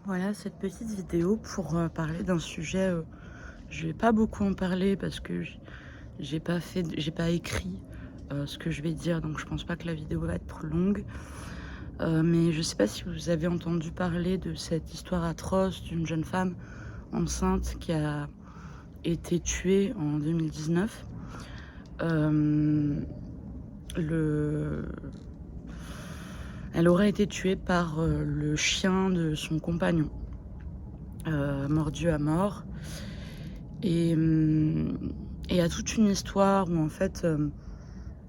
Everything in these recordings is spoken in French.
Voilà cette petite vidéo pour parler d'un sujet. Je vais pas beaucoup en parler parce que j'ai pas écrit ce que je vais dire, donc je pense pas que la vidéo va être longue. Mais je sais pas si vous avez entendu parler de cette histoire atroce d'une jeune femme enceinte qui a été tuée en 2019. Euh, le... Elle aurait été tuée par le chien de son compagnon, mordu à mort. Et il y a toute une histoire où en fait,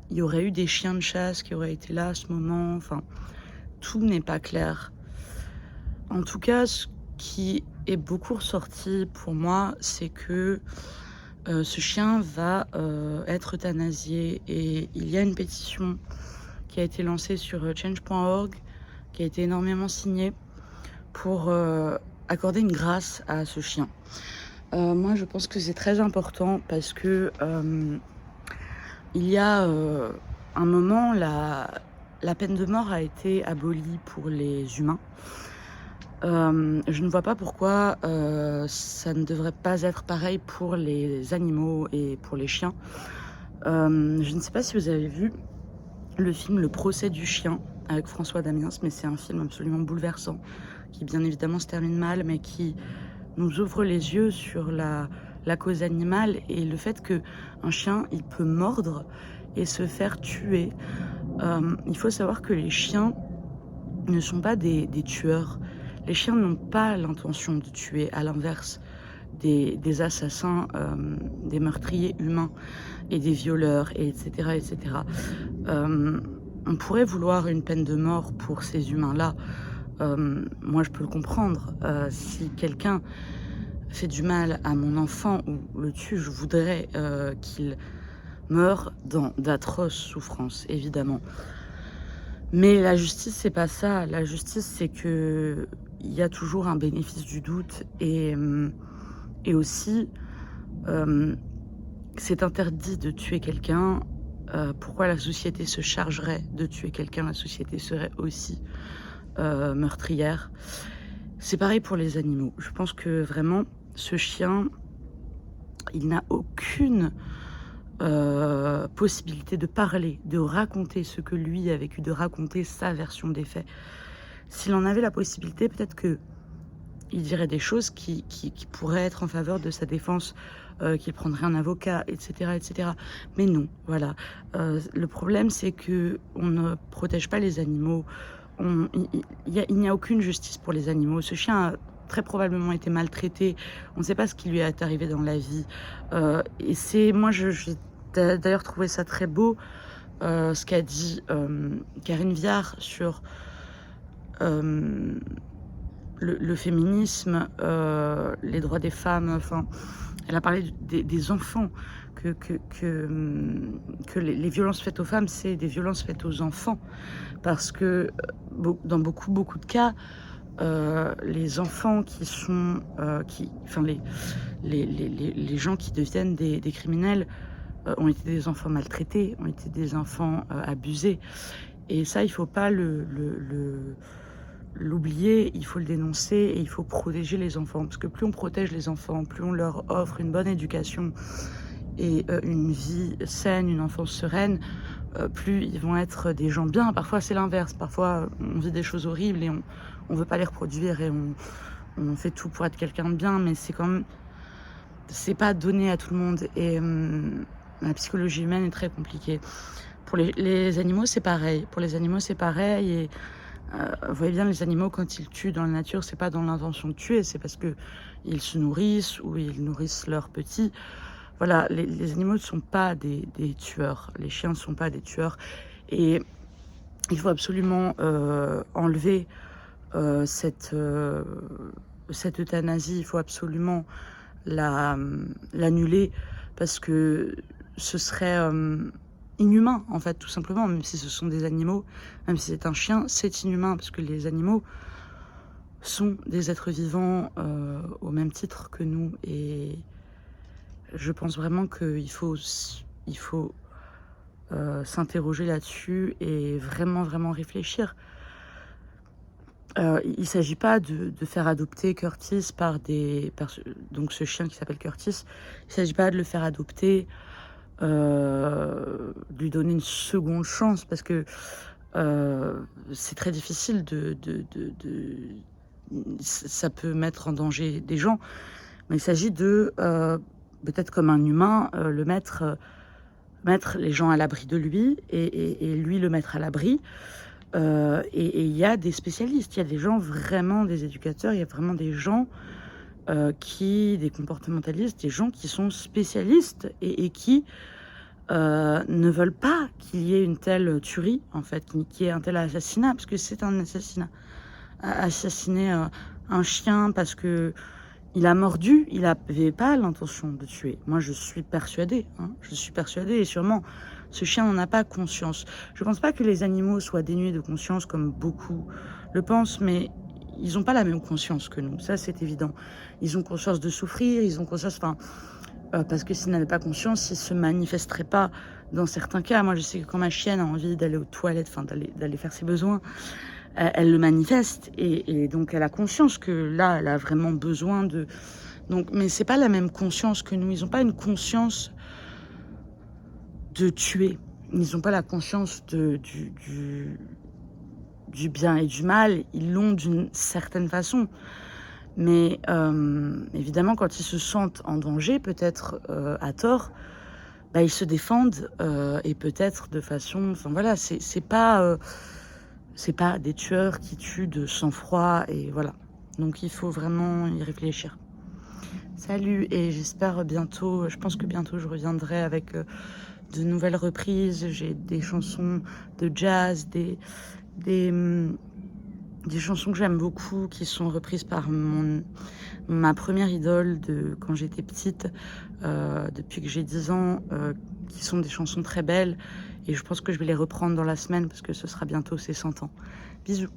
il y aurait eu des chiens de chasse qui auraient été là à ce moment. Enfin, tout n'est pas clair. En tout cas, ce qui est beaucoup ressorti pour moi, c'est que ce chien va être euthanasié. Et il y a une pétition qui a été lancée sur change.org, qui a été énormément signée pour accorder une grâce à ce chien. Moi, je pense que c'est très important parce que il y a un moment, la peine de mort a été abolie pour les humains. Je ne vois pas pourquoi ça ne devrait pas être pareil pour les animaux et pour les chiens. Je ne sais pas si vous avez vu le film Le procès du chien avec François Damiens, mais c'est un film absolument bouleversant qui bien évidemment se termine mal, mais qui nous ouvre les yeux sur la cause animale et le fait qu'un chien, il peut mordre et se faire tuer. Il faut savoir que les chiens ne sont pas des tueurs. Les chiens n'ont pas l'intention de tuer, à l'inverse des assassins, des meurtriers humains et des violeurs, etc. etc. On pourrait vouloir une peine de mort pour ces humains-là. Moi, je peux le comprendre. Si quelqu'un fait du mal à mon enfant ou le tue, je voudrais qu'il meure dans d'atroces souffrances, évidemment. Mais la justice, c'est pas ça. La justice, c'est que il y a toujours un bénéfice du doute et aussi c'est interdit de tuer quelqu'un. Pourquoi la société se chargerait de tuer quelqu'un? La société serait aussi meurtrière. C'est pareil pour les animaux. Je pense que vraiment, ce chien, il n'a aucune possibilité de parler, de raconter ce que lui a vécu, de raconter sa version des faits. S'il en avait la possibilité, peut-être que il dirait des choses qui pourraient être en faveur de sa défense, qu'il prendrait un avocat, etc., etc. Mais non, voilà. Le problème, c'est que on ne protège pas les animaux. Il n'y a aucune justice pour les animaux. Ce chien a très probablement été maltraité. On ne sait pas ce qui lui est arrivé dans la vie. Et c'est moi, j'ai d'ailleurs trouvé ça très beau, ce qu'a dit Karine Viard sur le féminisme, les droits des femmes. Enfin, elle a parlé des enfants, que les violences faites aux femmes, c'est des violences faites aux enfants. Parce que dans beaucoup de cas, les enfants qui sont, enfin les gens qui deviennent des criminels ont été des enfants maltraités, ont été des enfants abusés. Et ça, il faut pas l'oublier, il faut le dénoncer et il faut protéger les enfants. Parce que plus on protège les enfants, plus on leur offre une bonne éducation et une vie saine, une enfance sereine, plus ils vont être des gens bien. Parfois c'est l'inverse, parfois on vit des choses horribles et on veut pas les reproduire et on fait tout pour être quelqu'un de bien, mais c'est quand même, c'est pas donné à tout le monde et la psychologie humaine est très compliquée. Pour les animaux c'est pareil, et vous voyez bien, les animaux quand ils tuent dans la nature, c'est pas dans l'intention de tuer, c'est parce que ils se nourrissent ou ils nourrissent leurs petits. Voilà, les animaux ne sont pas des tueurs, les chiens ne sont pas des tueurs. Et il faut absolument enlever cette euthanasie, il faut absolument l'annuler parce que ce serait inhumain, en fait, tout simplement, même si ce sont des animaux, même si c'est un chien, c'est inhumain parce que les animaux sont des êtres vivants au même titre que nous et je pense vraiment qu'il faut s'interroger là-dessus et vraiment, vraiment réfléchir. Il s'agit pas de faire adopter Curtis donc ce chien qui s'appelle Curtis, il s'agit pas de le faire adopter, de lui donner une seconde chance parce que, c'est très difficile ça peut mettre en danger des gens, mais il s'agit de, peut-être comme un humain, mettre les gens à l'abri de lui et lui le mettre à l'abri. Et il y a des spécialistes, il y a des gens vraiment, des éducateurs, il y a vraiment des gens des comportementalistes, des gens qui sont spécialistes et qui ne veulent pas qu'il y ait une telle tuerie, en fait, qu'il y ait un tel assassinat, parce que c'est un assassinat. Assassiner un chien parce que il a mordu, il n'avait pas l'intention de tuer. Moi, je suis persuadée, hein, je suis persuadée, et sûrement, ce chien n'en a pas conscience. Je ne pense pas que les animaux soient dénués de conscience, comme beaucoup le pensent, mais ils n'ont pas la même conscience que nous, ça c'est évident. Ils ont conscience de souffrir, ils ont conscience... parce que s'ils n'avaient pas conscience, ils ne se manifesteraient pas dans certains cas. Moi, je sais que quand ma chienne a envie d'aller aux toilettes, d'aller faire ses besoins, elle le manifeste et donc elle a conscience que là, elle a vraiment besoin de... Donc, mais c'est pas la même conscience que nous. Ils n'ont pas une conscience de tuer. Ils n'ont pas la conscience du bien et du mal. Ils l'ont d'une certaine façon. Mais évidemment, quand ils se sentent en danger, peut-être à tort, bah, ils se défendent et peut-être de façon... Enfin voilà, c'est pas des tueurs qui tuent de sang-froid et voilà. Donc il faut vraiment y réfléchir. Salut, et j'espère bientôt, je pense que bientôt je reviendrai avec de nouvelles reprises. J'ai des chansons de jazz, des chansons que j'aime beaucoup qui sont reprises par ma première idole de quand j'étais petite, depuis que j'ai 10 ans, qui sont des chansons très belles. Et je pense que je vais les reprendre dans la semaine parce que ce sera bientôt ses 100 ans. Bisous.